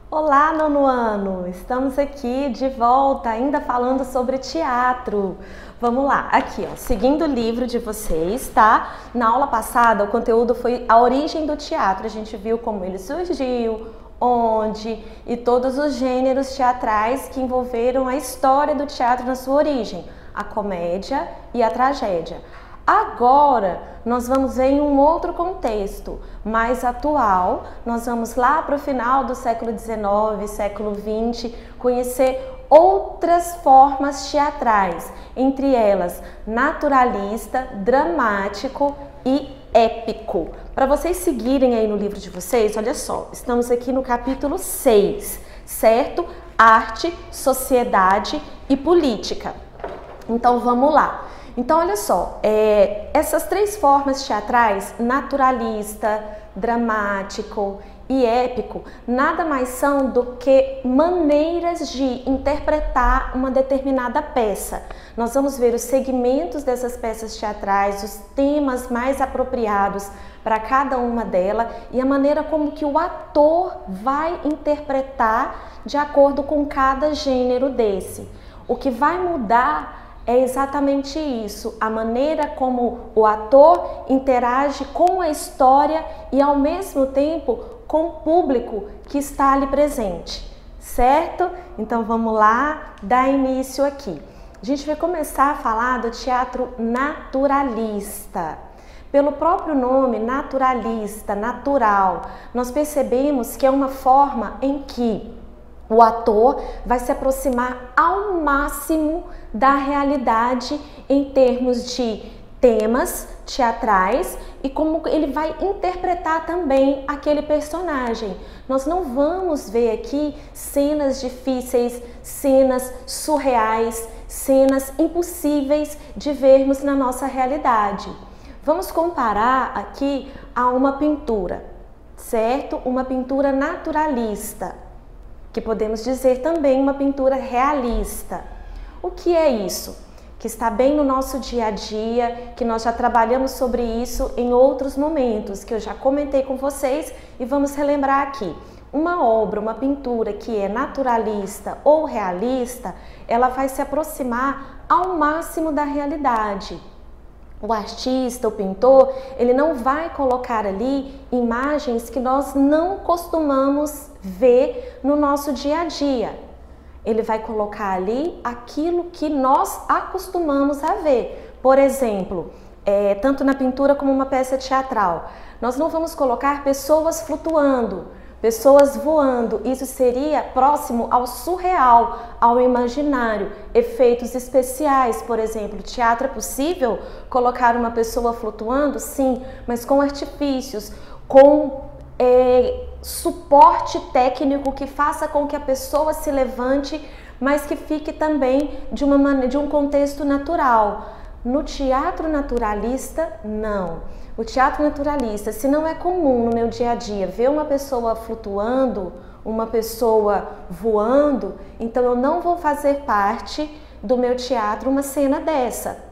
Olá, nono ano! Estamos aqui de volta, ainda falando sobre teatro. Vamos lá, aqui ó, seguindo o livro de vocês, tá? Na aula passada o conteúdo foi a origem do teatro, a gente viu como ele surgiu, onde e todos os gêneros teatrais que envolveram a história do teatro na sua origem, a comédia e a tragédia. Agora, nós vamos ver em um outro contexto, mais atual, nós vamos lá para o final do século XIX, século XX, conhecer outras formas teatrais, entre elas naturalista, dramático e épico. Para vocês seguirem aí no livro de vocês, olha só, estamos aqui no capítulo 6, certo? Arte, sociedade e política. Então vamos lá. Então, olha só, essas três formas teatrais, naturalista, dramático e épico, nada mais são do que maneiras de interpretar uma determinada peça. Nós vamos ver os segmentos dessas peças teatrais, os temas mais apropriados para cada uma delas e a maneira como que o ator vai interpretar de acordo com cada gênero desse. O que vai mudar é exatamente isso, a maneira como o ator interage com a história e ao mesmo tempo com o público que está ali presente, certo? Então vamos lá, dar início aqui. A gente vai começar a falar do teatro naturalista. Pelo próprio nome, naturalista, natural, nós percebemos que é uma forma em que o ator vai se aproximar ao máximo da realidade em termos de temas teatrais e como ele vai interpretar também aquele personagem. Nós não vamos ver aqui cenas difíceis, cenas surreais, cenas impossíveis de vermos na nossa realidade. Vamos comparar aqui a uma pintura, certo? Uma pintura naturalista, que podemos dizer também uma pintura realista. O que é isso? Que está bem no nosso dia a dia, que nós já trabalhamos sobre isso em outros momentos, que eu já comentei com vocês e vamos relembrar aqui. Uma obra, uma pintura que é naturalista ou realista, ela vai se aproximar ao máximo da realidade. O artista, o pintor, ele não vai colocar ali imagens que nós não costumamos ver no nosso dia a dia. Ele vai colocar ali aquilo que nós acostumamos a ver. Por exemplo, tanto na pintura como uma peça teatral, nós não vamos colocar pessoas flutuando, pessoas voando. Isso seria próximo ao surreal, ao imaginário. Efeitos especiais, por exemplo, teatro é possível colocar uma pessoa flutuando? Sim, mas com artifícios, com suporte técnico que faça com que a pessoa se levante, mas que fique também de um contexto natural. No teatro naturalista, não. O teatro naturalista, se não é comum no meu dia a dia ver uma pessoa flutuando, uma pessoa voando, então eu não vou fazer parte do meu teatro uma cena dessa.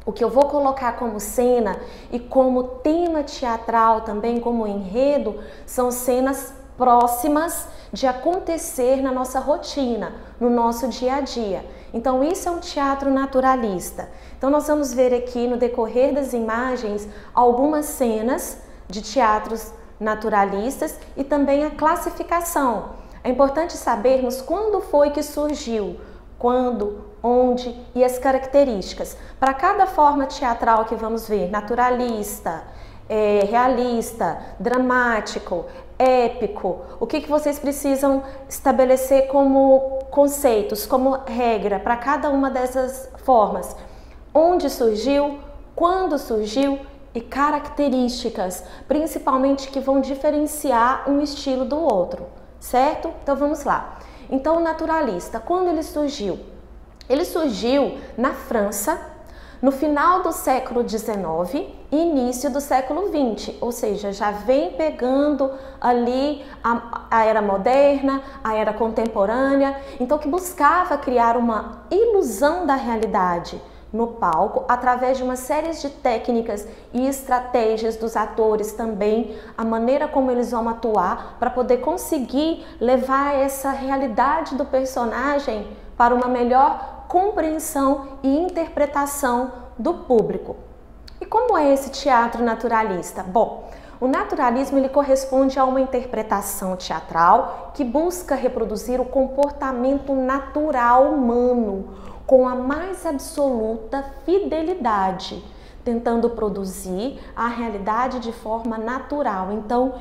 O que eu vou colocar como cena e como tema teatral também, como enredo, são cenas próximas de acontecer na nossa rotina, no nosso dia a dia. Então isso é um teatro naturalista. Então nós vamos ver aqui no decorrer das imagens algumas cenas de teatros naturalistas e também a classificação. É importante sabermos quando foi que surgiu, quando, onde e as características. Para cada forma teatral que vamos ver, naturalista, realista, dramático, épico, o que vocês precisam estabelecer como conceitos, como regra para cada uma dessas formas? Onde surgiu, quando surgiu e características, principalmente que vão diferenciar um estilo do outro, certo? Então vamos lá. Então o naturalista, quando ele surgiu? Ele surgiu na França, no final do século XIX e início do século XX, ou seja, já vem pegando ali a era moderna, a era contemporânea, então que buscava criar uma ilusão da realidade, no palco, através de uma série de técnicas e estratégias dos atores também, a maneira como eles vão atuar para poder conseguir levar essa realidade do personagem para uma melhor compreensão e interpretação do público. E como é esse teatro naturalista? Bom, o naturalismo ele corresponde a uma interpretação teatral que busca reproduzir o comportamento natural humano com a mais absoluta fidelidade, tentando produzir a realidade de forma natural. Então,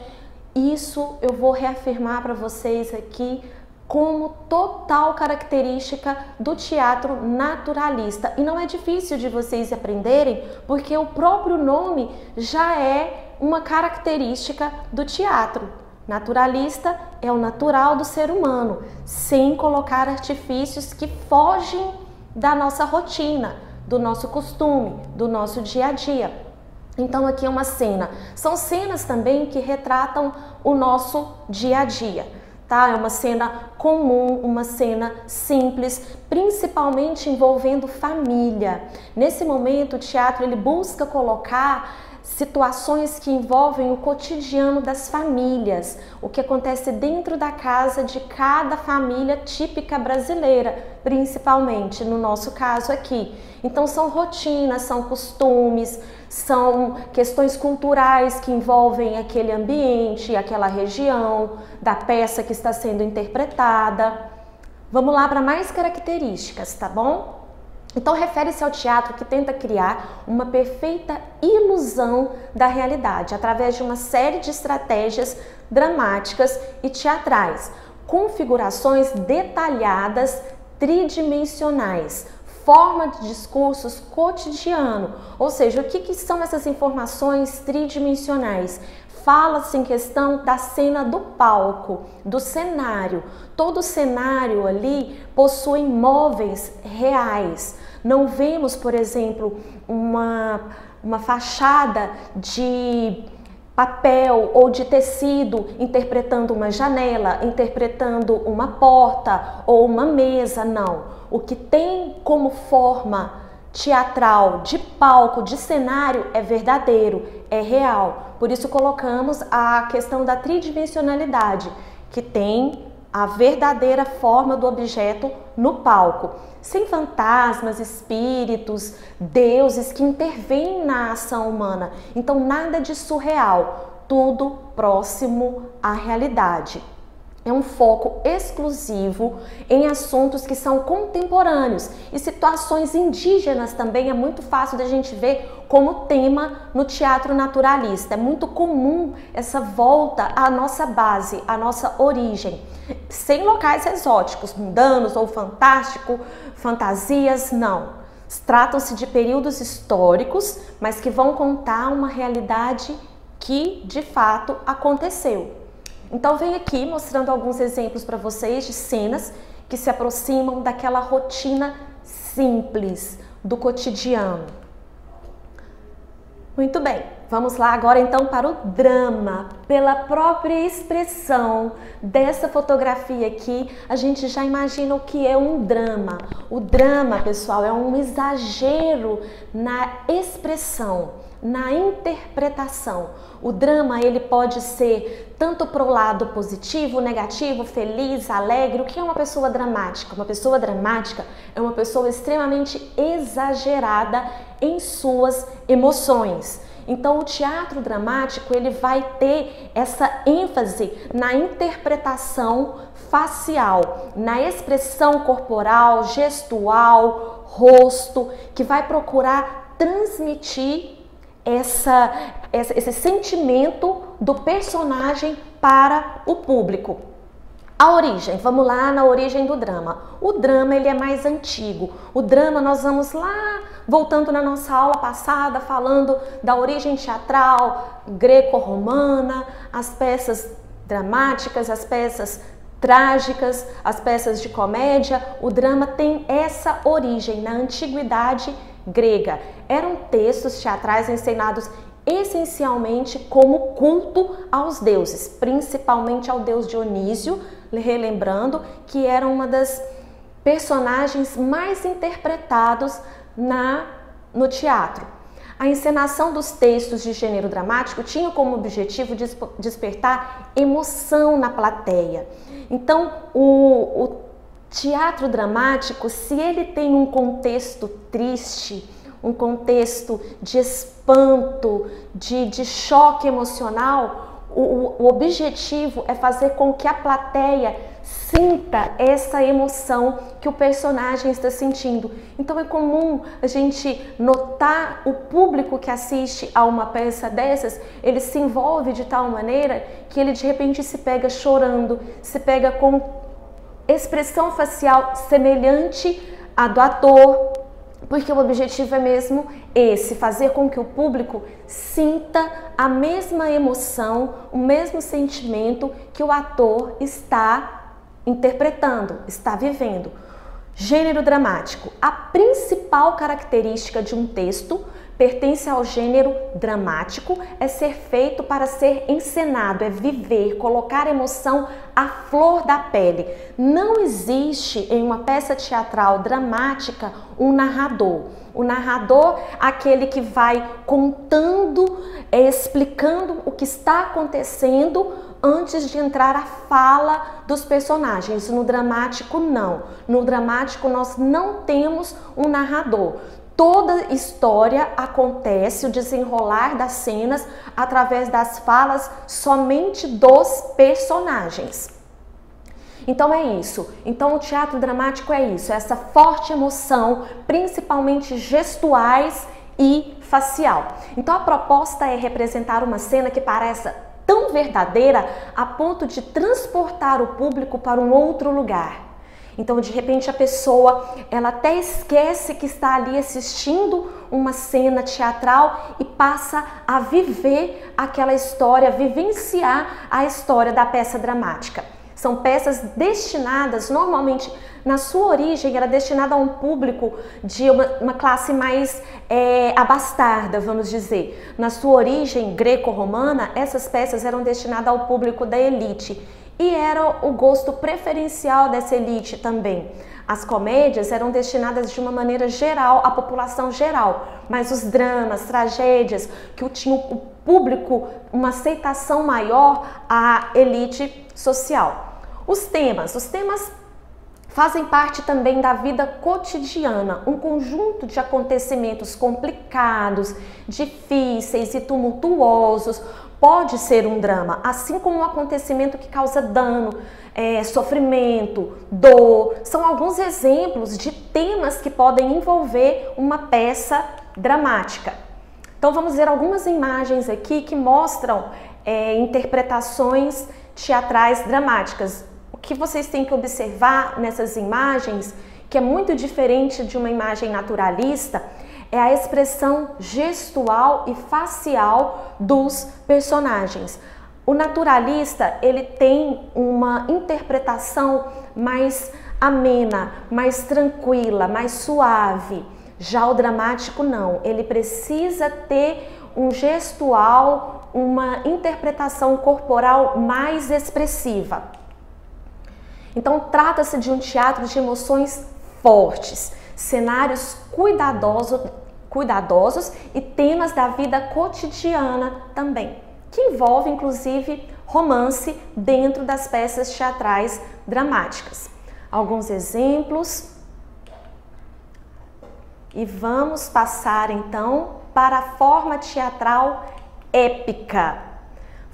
isso eu vou reafirmar para vocês aqui como total característica do teatro naturalista. E não é difícil de vocês aprenderem, porque o próprio nome já é uma característica do teatro. Naturalista é o natural do ser humano, sem colocar artifícios que fogem da nossa rotina, do nosso costume, do nosso dia a dia. Então aqui é uma cena. São cenas também que retratam o nosso dia a dia. Tá? É uma cena comum, uma cena simples, principalmente envolvendo família. Nesse momento, o teatro ele busca colocar situações que envolvem o cotidiano das famílias, o que acontece dentro da casa de cada família típica brasileira, principalmente no nosso caso aqui. Então são rotinas, são costumes, são questões culturais que envolvem aquele ambiente, aquela região da peça que está sendo interpretada. Vamos lá para mais características, tá bom? Então refere-se ao teatro que tenta criar uma perfeita ilusão da realidade através de uma série de estratégias dramáticas e teatrais, configurações detalhadas, tridimensionais, forma de discursos cotidiano. Ou seja, o que são essas informações tridimensionais? Fala-se em questão da cena do palco, do cenário. Todo cenário ali possui móveis reais. Não vemos, por exemplo, uma fachada de papel ou de tecido interpretando uma janela, interpretando uma porta ou uma mesa, não. O que tem como forma teatral, de palco, de cenário é verdadeiro, é real. Por isso colocamos a questão da tridimensionalidade, que tem a verdadeira forma do objeto no palco, sem fantasmas, espíritos, deuses que intervêm na ação humana. Então nada de surreal, tudo próximo à realidade. É um foco exclusivo em assuntos que são contemporâneos e situações indígenas também é muito fácil da gente ver como tema no teatro naturalista. É muito comum essa volta à nossa base, à nossa origem, sem locais exóticos, mundanos ou fantasias, não. Tratam-se de períodos históricos, mas que vão contar uma realidade que de fato aconteceu. Então venho aqui mostrando alguns exemplos para vocês de cenas que se aproximam daquela rotina simples do cotidiano. Muito bem, vamos lá agora então para o drama. Pela própria expressão dessa fotografia aqui, a gente já imagina o que é um drama. O drama, pessoal, é um exagero na expressão, na interpretação. O drama ele pode ser tanto para o lado positivo, negativo, feliz, alegre. O que é uma pessoa dramática? Uma pessoa dramática é uma pessoa extremamente exagerada em suas emoções. Então o teatro dramático ele vai ter essa ênfase na interpretação facial, na expressão corporal, gestual, rosto, que vai procurar transmitir esse sentimento do personagem para o público. A origem, vamos lá na origem do drama. O drama ele é mais antigo. O drama nós vamos lá, voltando na nossa aula passada, falando da origem teatral greco-romana, as peças dramáticas, as peças trágicas, as peças de comédia. O drama tem essa origem na antiguidade grega. Eram textos teatrais encenados essencialmente como culto aos deuses, principalmente ao deus Dionísio, relembrando que era uma das personagens mais interpretados no teatro. A encenação dos textos de gênero dramático tinha como objetivo despertar emoção na plateia. Então, o teatro dramático, se ele tem um contexto triste, um contexto de espanto, de choque emocional, o objetivo é fazer com que a plateia sinta essa emoção que o personagem está sentindo. Então é comum a gente notar o público que assiste a uma peça dessas, ele se envolve de tal maneira que ele de repente se pega chorando, se pega com expressão facial semelhante à do ator, porque o objetivo é mesmo esse, fazer com que o público sinta a mesma emoção, o mesmo sentimento que o ator está interpretando, está vivendo. Gênero dramático. A principal característica de um texto pertence ao gênero dramático, é ser feito para ser encenado, é viver, colocar emoção à flor da pele. Não existe em uma peça teatral dramática um narrador. O narrador, aquele que vai contando, explicando o que está acontecendo antes de entrar a fala dos personagens. No dramático, não. No dramático, nós não temos um narrador. Toda história acontece, o desenrolar das cenas, através das falas somente dos personagens. Então é isso. Então o teatro dramático é isso, essa forte emoção, principalmente gestuais e facial. Então a proposta é representar uma cena que pareça tão verdadeira a ponto de transportar o público para um outro lugar. Então, de repente, a pessoa, ela até esquece que está ali assistindo uma cena teatral e passa a viver aquela história, vivenciar a história da peça dramática. São peças destinadas, normalmente, na sua origem, era destinada a um público de uma classe mais abastada, vamos dizer. Na sua origem greco-romana, essas peças eram destinadas ao público da elite. E era o gosto preferencial dessa elite também. As comédias eram destinadas de uma maneira geral à população geral, mas os dramas, tragédias, que tinham o público uma aceitação maior à elite social. Os temas fazem parte também da vida cotidiana, um conjunto de acontecimentos complicados, difíceis e tumultuosos. Pode ser um drama, assim como um acontecimento que causa dano, sofrimento, dor. São alguns exemplos de temas que podem envolver uma peça dramática. Então vamos ver algumas imagens aqui que mostram interpretações teatrais dramáticas. O que vocês têm que observar nessas imagens, que é muito diferente de uma imagem naturalista, é a expressão gestual e facial dos personagens. O naturalista, ele tem uma interpretação mais amena, mais tranquila, mais suave. Já o dramático não, ele precisa ter um gestual, uma interpretação corporal mais expressiva. Então trata-se de um teatro de emoções fortes, cenários cuidadosos e temas da vida cotidiana também, que envolve inclusive romance dentro das peças teatrais dramáticas. Alguns exemplos e vamos passar então para a forma teatral épica.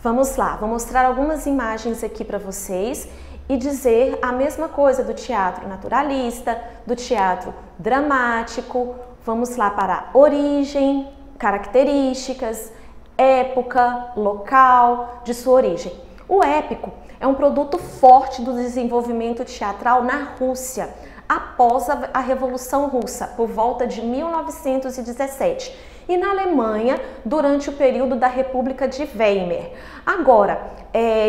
Vamos lá, vou mostrar algumas imagens aqui para vocês e dizer a mesma coisa do teatro naturalista, do teatro dramático. Vamos lá para origem, características, época, local de sua origem. O épico é um produto forte do desenvolvimento teatral na Rússia, após a Revolução Russa, por volta de 1917. E na Alemanha, durante o período da República de Weimar. Agora,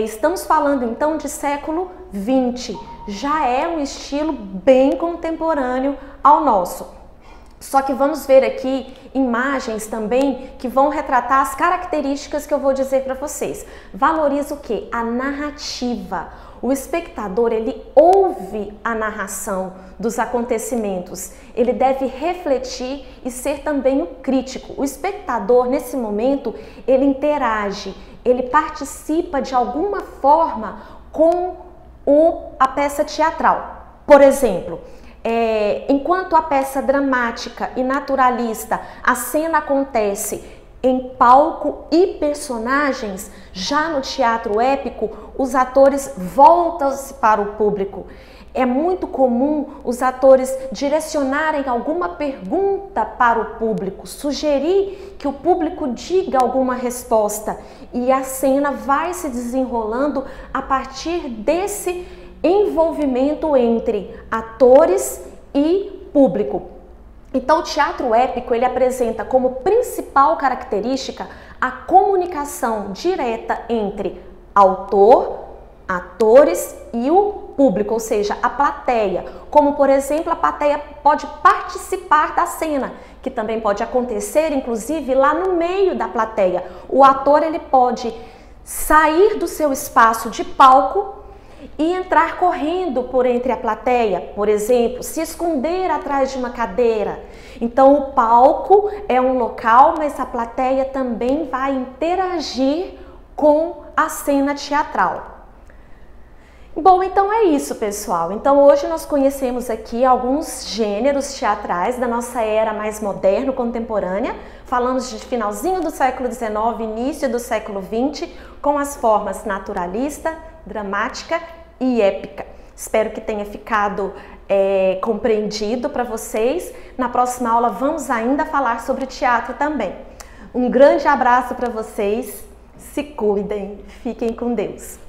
estamos falando então de século XX, já é um estilo bem contemporâneo ao nosso. Só que vamos ver aqui imagens também que vão retratar as características que eu vou dizer para vocês. Valoriza o quê? A narrativa. O espectador, ele ouve a narração dos acontecimentos. Ele deve refletir e ser também um crítico. O espectador, nesse momento, ele interage, ele participa de alguma forma com a peça teatral. Por exemplo, enquanto a peça dramática e naturalista, a cena acontece em palco e personagens, já no teatro épico, os atores voltam-se para o público. É muito comum os atores direcionarem alguma pergunta para o público, sugerir que o público diga alguma resposta, e a cena vai se desenrolando a partir desse envolvimento entre atores e público. Então, o teatro épico, ele apresenta como principal característica a comunicação direta entre autor, atores e o público, ou seja, a plateia. Como, por exemplo, a plateia pode participar da cena, que também pode acontecer, inclusive, lá no meio da plateia. O ator, ele pode sair do seu espaço de palco e entrar correndo por entre a plateia, por exemplo, se esconder atrás de uma cadeira. Então, o palco é um local, mas a plateia também vai interagir com a cena teatral. Bom, então é isso, pessoal. Então, hoje nós conhecemos aqui alguns gêneros teatrais da nossa era mais moderna, contemporânea. Falamos de finalzinho do século XIX, início do século XX, com as formas naturalista, dramática e épica. Espero que tenha ficado compreendido para vocês. Na próxima aula vamos ainda falar sobre teatro também. Um grande abraço para vocês, se cuidem, fiquem com Deus.